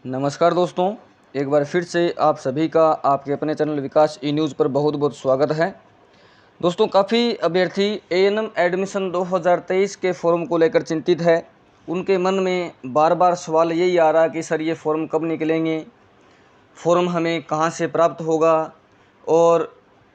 नमस्कार दोस्तों, एक बार फिर से आप सभी का आपके अपने चैनल विकास ई न्यूज़ पर बहुत बहुत स्वागत है। दोस्तों, काफ़ी अभ्यर्थी एएनएम एडमिशन 2023 के फॉर्म को लेकर चिंतित है। उनके मन में बार बार सवाल यही आ रहा है कि सर ये फॉर्म कब निकलेंगे, फॉर्म हमें कहाँ से प्राप्त होगा और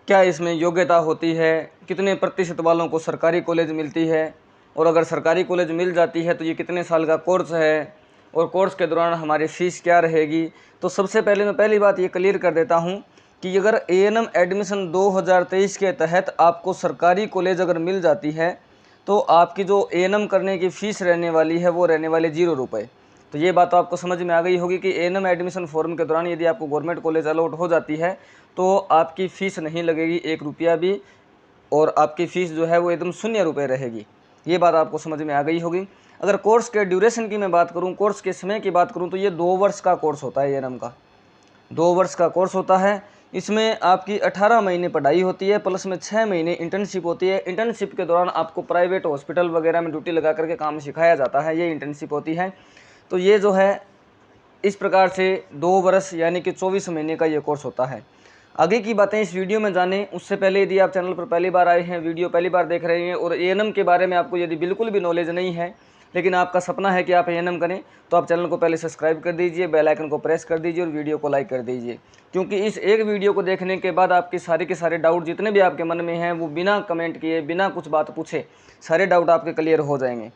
क्या इसमें योग्यता होती है, कितने प्रतिशत वालों को सरकारी कॉलेज मिलती है और अगर सरकारी कॉलेज मिल जाती है तो ये कितने साल का कोर्स है और कोर्स के दौरान हमारी फ़ीस क्या रहेगी। तो सबसे पहले मैं पहली बात ये क्लियर कर देता हूँ कि अगर एएनएम एडमिशन 2023 के तहत आपको सरकारी कॉलेज अगर मिल जाती है तो आपकी जो एएनएम करने की फ़ीस रहने वाली है वो रहने वाली 0 रुपये। तो ये बात तो आपको समझ में आ गई होगी कि एएनएम एडमिशन फॉर्म के दौरान यदि आपको गवर्नमेंट कॉलेज अलॉट हो जाती है तो आपकी फ़ीस नहीं लगेगी 1 रुपया भी, और आपकी फ़ीस जो है वो एकदम 0 रुपये रहेगी। ये बात आपको समझ में आ गई होगी। अगर कोर्स के ड्यूरेशन की मैं बात करूँ, कोर्स के समय की बात करूँ, तो ये 2 वर्ष का कोर्स होता है एएनएम का। 2 वर्ष का कोर्स होता है। इसमें आपकी 18 महीने पढ़ाई होती है, प्लस में 6 महीने इंटर्नशिप होती है। इंटर्नशिप के दौरान आपको प्राइवेट हॉस्पिटल वगैरह में ड्यूटी लगा करके काम सिखाया जाता है, ये इंटर्नशिप होती है। तो ये जो है इस प्रकार से 2 वर्ष यानी कि 24 महीने का ये कोर्स होता है। आगे की बातें इस वीडियो में जानें उससे पहले यदि आप चैनल पर पहली बार आए हैं, वीडियो पहली बार देख रहे हैं और एएनएम के बारे में आपको यदि बिल्कुल भी नॉलेज नहीं है लेकिन आपका सपना है कि आप एएनएम करें, तो आप चैनल को पहले सब्सक्राइब कर दीजिए, बेल आइकन को प्रेस कर दीजिए और वीडियो को लाइक कर दीजिए, क्योंकि इस एक वीडियो को देखने के बाद आपके सारे के सारे डाउट जितने भी आपके मन में हैं वो बिना कमेंट किए, बिना कुछ बात पूछे सारे डाउट आपके क्लियर हो जाएंगे।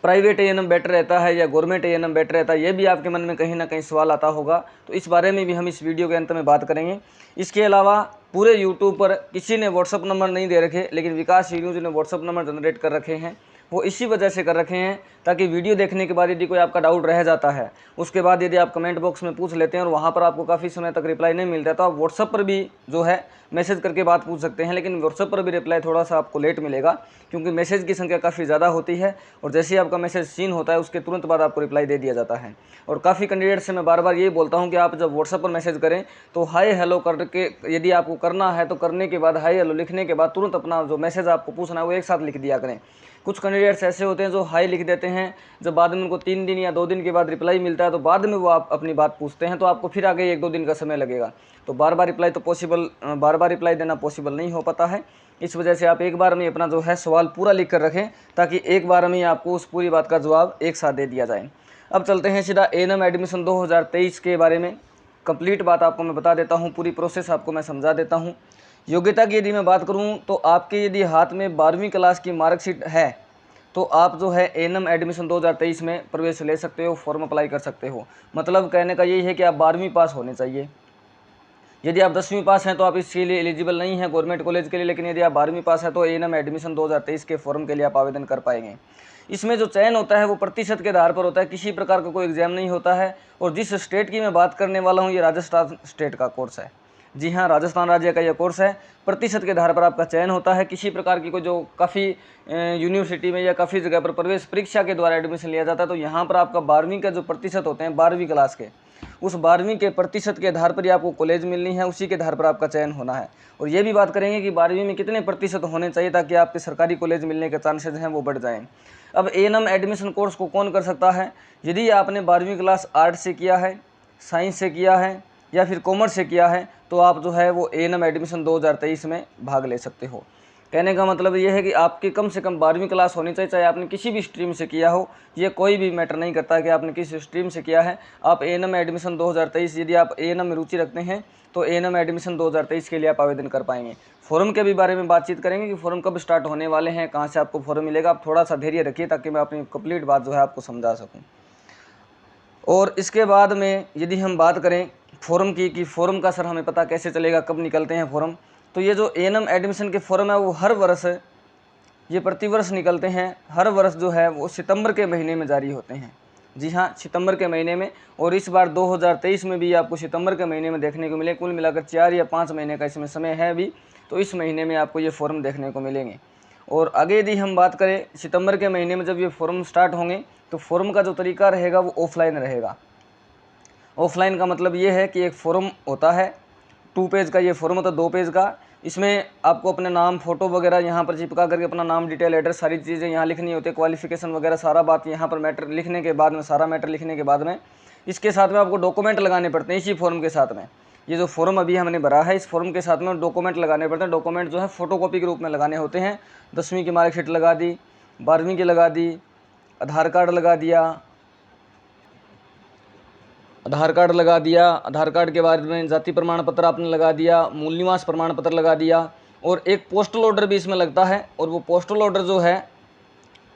प्राइवेट एएनएम बेटर रहता है या गवर्नमेंट एएनएम बेटर रहता है, ये भी आपके मन में कहीं ना कहीं सवाल आता होगा। तो इस बारे में भी हम इस वीडियो के अंत में बात करेंगे। इसके अलावा पूरे यूट्यूब पर किसी ने व्हाट्सअप नंबर नहीं दे रखे, लेकिन विकास ई न्यूज़ ने व्हाट्सअप नंबर जनरेट कर रखे हैं। वो इसी वजह से कर रखे हैं ताकि वीडियो देखने के बाद यदि कोई आपका डाउट रह जाता है, उसके बाद यदि आप कमेंट बॉक्स में पूछ लेते हैं और वहाँ पर आपको काफ़ी समय तक रिप्लाई नहीं मिलता, तो आप व्हाट्सअप पर भी जो है मैसेज करके बात पूछ सकते हैं। लेकिन व्हाट्सअप पर भी रिप्लाई थोड़ा सा आपको लेट मिलेगा, क्योंकि मैसेज की संख्या काफ़ी ज़्यादा होती है और जैसे ही आपका मैसेज सीन होता है उसके तुरंत बाद आपको रिप्लाई दे दिया जाता है। और काफ़ी कैंडिडेट से मैं बार बार यही बोलता हूँ कि आप जब व्हाट्सअप पर मैसेज करें तो हाय हेलो करके, यदि आपको करना है तो करने के बाद हाय हेलो लिखने के बाद तुरंत अपना जो मैसेज आपको पूछना है वो एक साथ लिख दिया करें। कुछ कैंडिडेट्स ऐसे होते हैं जो हाई लिख देते हैं, जब बाद में उनको 3 दिन या 2 दिन के बाद रिप्लाई मिलता है तो बाद में वो आप अपनी बात पूछते हैं, तो आपको फिर आगे 1-2 दिन का समय लगेगा। तो बार बार रिप्लाई देना पॉसिबल नहीं हो पाता है। इस वजह से आप एक बार में अपना जो है सवाल पूरा लिख कर रखें, ताकि एक बार में आपको उस पूरी बात का जवाब एक साथ दे दिया जाए। अब चलते हैं सीधा एएनएम एडमिशन 2023 के बारे में। कंप्लीट बात आपको मैं बता देता हूँ, पूरी प्रोसेस आपको मैं समझा देता हूँ। योग्यता की यदि मैं बात करूं तो आपके यदि हाथ में 12वीं क्लास की मार्कशीट है तो आप जो है एएनएम एडमिशन 2023 में प्रवेश ले सकते हो, फॉर्म अप्लाई कर सकते हो। मतलब कहने का यही है कि आप 12वीं पास होने चाहिए। यदि आप 10वीं पास हैं तो आप इसके लिए एलिजिबल नहीं हैं गवर्नमेंट कॉलेज के लिए, लेकिन यदि आप 12वीं पास है तो एएनएम एडमिशन 2023 के फॉर्म के लिए आप आवेदन कर पाएंगे। इसमें जो चयन होता है वो प्रतिशत के आधार पर होता है, किसी प्रकार का कोई एग्जाम नहीं होता है। और जिस स्टेट की मैं बात करने वाला हूँ ये राजस्थान स्टेट का कोर्स है। जी हाँ, राजस्थान राज्य का यह कोर्स है। प्रतिशत के आधार पर आपका चयन होता है। किसी प्रकार की कोई जो काफ़ी यूनिवर्सिटी में या काफ़ी जगह पर प्रवेश परीक्षा के द्वारा एडमिशन लिया जाता है, तो यहाँ पर आपका 12वीं का जो प्रतिशत होते हैं 12वीं क्लास के, उस 12वीं के प्रतिशत के आधार पर ही आपको कॉलेज मिलनी है, उसी के आधार पर आपका चयन होना है। और ये भी बात करेंगे कि 12वीं में कितने प्रतिशत होने चाहिए ताकि आपके सरकारी कॉलेज मिलने के चांसेज हैं वो बढ़ जाएँ। अब एएनएम एडमिशन कोर्स को कौन कर सकता है? यदि आपने 12वीं क्लास आर्ट से किया है, साइंस से किया है या फिर कॉमर्स से किया है, तो आप जो है वो एएनएम एडमिशन 2023 में भाग ले सकते हो। कहने का मतलब ये है कि आपकी कम से कम 12वीं क्लास होनी चाहिए, चाहे आपने किसी भी स्ट्रीम से किया हो, ये कोई भी मैटर नहीं करता कि आपने किस स्ट्रीम से किया है। आप एएनएम एडमिशन 2023, यदि आप एएनएम में रुचि रखते हैं तो एएनएम एडमिशन 2023 के लिए आप आवेदन कर पाएंगे। फॉर्म के भी बारे में बातचीत करेंगे कि फॉर्म कब स्टार्ट होने वाले हैं, कहाँ से आपको फॉर्म मिलेगा। आप थोड़ा सा धैर्य रखिए ताकि मैं अपनी कंप्लीट बात जो है आपको समझा सकूँ। और इसके बाद में यदि हम बात करें फॉर्म की कि फॉर्म का सर हमें पता कैसे चलेगा, कब निकलते हैं फॉर्म, तो ये जो एएनएम एडमिशन के फॉर्म है वो हर वर्ष, ये प्रतिवर्ष निकलते हैं। हर वर्ष जो है वो सितंबर के महीने में जारी होते हैं। जी हाँ, सितंबर के महीने में। और इस बार 2023 में भी आपको सितंबर के महीने में देखने को मिले। कुल मिलाकर 4 या 5 महीने का इसमें समय है अभी, तो इस महीने में आपको ये फॉर्म देखने को मिलेंगे। और आगे यदि हम बात करें सितंबर के महीने में जब ये फॉर्म स्टार्ट होंगे तो फॉर्म का जो तरीका रहेगा वो ऑफलाइन रहेगा। ऑफलाइन का मतलब ये है कि एक फॉर्म होता है, 2 पेज का ये फॉर्म होता है, 2 पेज का। इसमें आपको अपने नाम, फ़ोटो वगैरह यहाँ पर चिपका करके अपना नाम, डिटेल, एड्रेस, सारी चीज़ें यहाँ लिखनी होती है, क्वालिफिकेशन वगैरह सारा बात यहाँ पर मैटर लिखने के बाद में, सारा मैटर लिखने के बाद में इसके साथ में आपको डॉक्यूमेंट लगाने पड़ते हैं इसी फॉर्म के साथ में। ये जो फॉर्म अभी हमने भरा है, इस फॉर्म के साथ में डॉक्यूमेंट लगाने पड़ते हैं। डॉक्यूमेंट जो है फोटोकॉपी के रूप में लगाने होते हैं। 10वीं की मार्कशीट लगा दी, 12वीं की लगा दी, आधार कार्ड लगा दिया, आधार कार्ड के बाद में जाति प्रमाण पत्र आपने लगा दिया, मूल निवास प्रमाण पत्र लगा दिया, और एक पोस्टल ऑर्डर भी इसमें लगता है। और वो पोस्टल ऑर्डर जो है,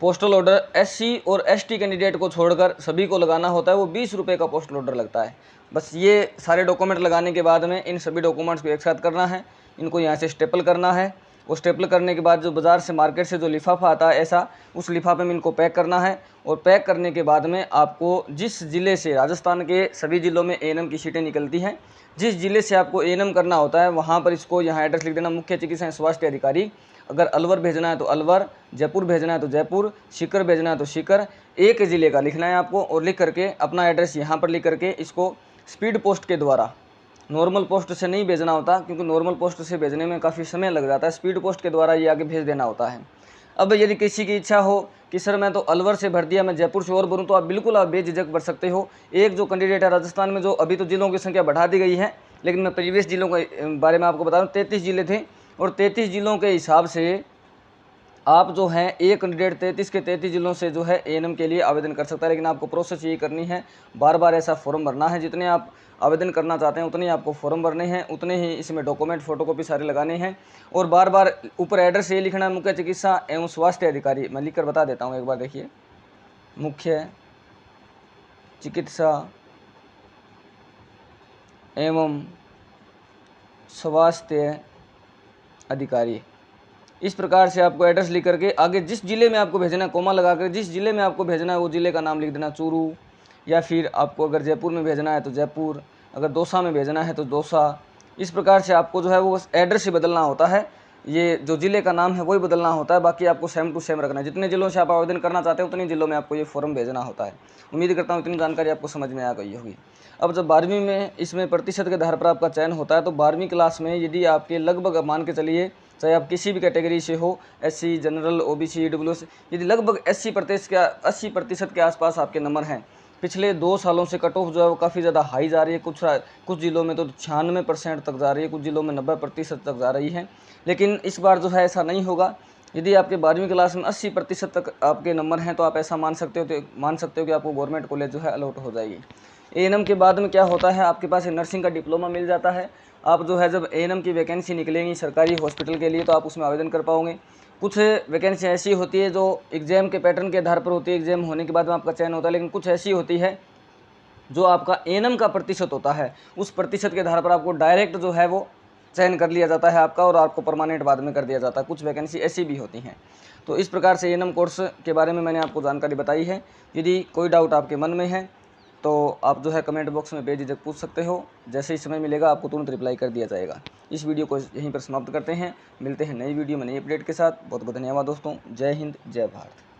पोस्टल ऑर्डर एससी और एसटी कैंडिडेट को छोड़कर सभी को लगाना होता है। वो 20 रुपये का पोस्टल ऑर्डर लगता है। बस ये सारे डॉक्यूमेंट लगाने के बाद में इन सभी डॉक्यूमेंट्स को एक साथ करना है, इनको यहाँ से स्टेपल करना है। वो स्टेपल करने के बाद जो बाज़ार से मार्केट से जो लिफाफा आता है ऐसा, उस लिफाफे में इनको पैक करना है। और पैक करने के बाद में आपको जिस ज़िले से, राजस्थान के सभी ज़िलों में एएनएम की सीटें निकलती हैं, जिस ज़िले से आपको एएनएम करना होता है वहाँ पर इसको यहाँ एड्रेस लिख देना, मुख्य चिकित्सा स्वास्थ्य अधिकारी। अगर अलवर भेजना है तो अलवर, जयपुर भेजना है तो जयपुर, सीकर भेजना है तो सीकर, एक ज़िले का लिखना है आपको। और लिख करके अपना एड्रेस यहाँ पर लिख करके इसको स्पीड पोस्ट के द्वारा, नॉर्मल पोस्ट से नहीं भेजना होता, क्योंकि नॉर्मल पोस्ट से भेजने में काफ़ी समय लग जाता है। स्पीड पोस्ट के द्वारा ये आगे भेज देना होता है। अब यदि किसी की इच्छा हो कि सर मैं तो अलवर से भर दिया, मैं जयपुर से और भरूँ, तो आप बिल्कुल आप बेझिझक भर सकते हो। एक जो कैंडिडेट है राजस्थान में, जो अभी तो जिलों की संख्या बढ़ा दी गई है, लेकिन मैं प्रीवियस जिलों के बारे में आपको बता दूँ, 33 जिले थे, और 33 जिलों के हिसाब से आप जो हैं एक कैंडिडेट 33 के 33 जिलों से जो है एएनएम के लिए आवेदन कर सकता है। लेकिन आपको प्रोसेस यही करनी है, बार बार ऐसा फॉर्म भरना है। जितने आप आवेदन करना चाहते हैं उतने ही आपको फॉर्म भरने हैं, उतने ही इसमें डॉक्यूमेंट फोटोकॉपी सारे लगाने हैं। और बार बार ऊपर एड्रेस ये लिखना है, मुख्य चिकित्सा एवं स्वास्थ्य अधिकारी। मैं लिख कर बता देता हूँ एक बार, देखिए, मुख्य चिकित्सा एवं स्वास्थ्य अधिकारी। इस प्रकार से आपको एड्रेस लिख करके आगे जिस जिले में आपको भेजना है, कोमा लगाकर जिस जिले में आपको भेजना है वो जिले का नाम लिख देना, चूरू, या फिर आपको अगर जयपुर में भेजना है तो जयपुर, अगर दौसा में भेजना है तो दौसा। इस प्रकार से आपको जो है वो एड्रेस ही बदलना होता है, ये जो जिले का नाम है वही बदलना होता है। बाकी आपको सेम टू सेम रखना है। जितने जिलों से आप आवेदन करना चाहते हैं उतने जिलों में आपको ये फॉर्म भेजना होता है। उम्मीद करता हूँ इतनी जानकारी आपको समझ में आ गई होगी। अब जब 12वीं में इसमें प्रतिशत के आधार पर आपका चयन होता है, तो 12वीं क्लास में यदि आपके लगभग, मान के चलिए चाहे आप किसी भी कैटेगरी से हो, एससी, जनरल, ओबीसी, ईडब्ल्यूएस, यदि लगभग 80% के आसपास आपके नंबर हैं, पिछले 2 सालों से कट ऑफ जो है वो काफ़ी ज़्यादा हाई जा रही है। कुछ जिलों में तो 96% तक जा रही है, कुछ जिलों में 90% तक जा रही है। लेकिन इस बार जो है ऐसा नहीं होगा। यदि आपके 12वीं क्लास में 80% तक आपके नंबर हैं, तो आप ऐसा मान सकते हो कि आपको गवर्नमेंट कॉलेज जो है अलॉट हो जाएगी। एएनएम के बाद में क्या होता है, आपके पास नर्सिंग का डिप्लोमा मिल जाता है। आप जो है जब एएनएम की वैकेंसी निकलेंगी सरकारी हॉस्पिटल के लिए, तो आप उसमें आवेदन कर पाओगे। कुछ वैकेंसी ऐसी होती है जो एग्ज़ाम के पैटर्न के आधार पर होती है, एग्ज़ाम होने के बाद में आपका चयन होता है। लेकिन कुछ ऐसी होती है जो आपका एएनएम का प्रतिशत होता है, उस प्रतिशत के आधार पर आपको डायरेक्ट जो है वो चयन कर लिया जाता है आपका, और आपको परमानेंट बाद में कर दिया जाता है। कुछ वैकेंसी ऐसी भी होती हैं। तो इस प्रकार से एएनएम कोर्स के बारे में मैंने आपको जानकारी बताई है। यदि कोई डाउट आपके मन में है तो आप जो है कमेंट बॉक्स में बेझिझक पूछ सकते हो। जैसे ही समय मिलेगा आपको तुरंत रिप्लाई कर दिया जाएगा। इस वीडियो को यहीं पर समाप्त करते हैं। मिलते हैं नई वीडियो में नई अपडेट के साथ। बहुत बहुत धन्यवाद दोस्तों। जय हिंद, जय भारत।